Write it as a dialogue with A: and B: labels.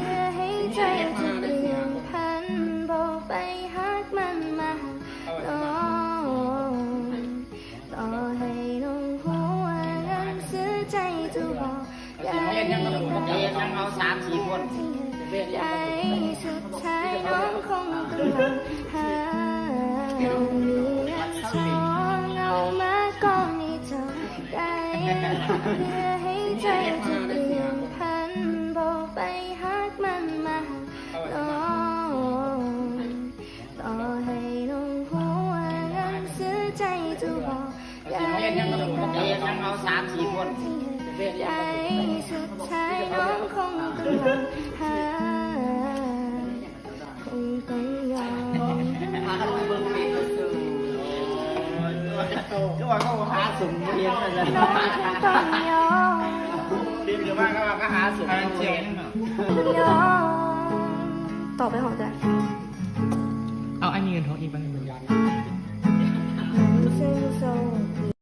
A: เพื่อให้ใจจะเปลี่ยนพันบอกไปฮักมันมาน้องต่อให้น้องหัวนั้นเสียใจจะบอกยัง
B: เอา3-4 คน
A: ใจสุดท้ายน้องคงต้องหามีอันสองเอามาก่อนให้เธอได้เพื่อให้ใจจะเปลี่ยนพันบอกไปฮักมันมาน้องต่อให้น้องหัวนั้นเสียใจจะบอกยัง
B: เอา3-4 คน
A: ใจสุดท้ายน้องคงต้องหาคงต้องยอม
B: ก็ว่าเขาหาสุ่มเรียนอะไร
A: น้องคงต้องยอม
B: ดีหรือว่าก็หาสุ่มเรียน
A: ยอมต่อไปของใจ
C: เอาอันนี้เงินทองอีกบ้าง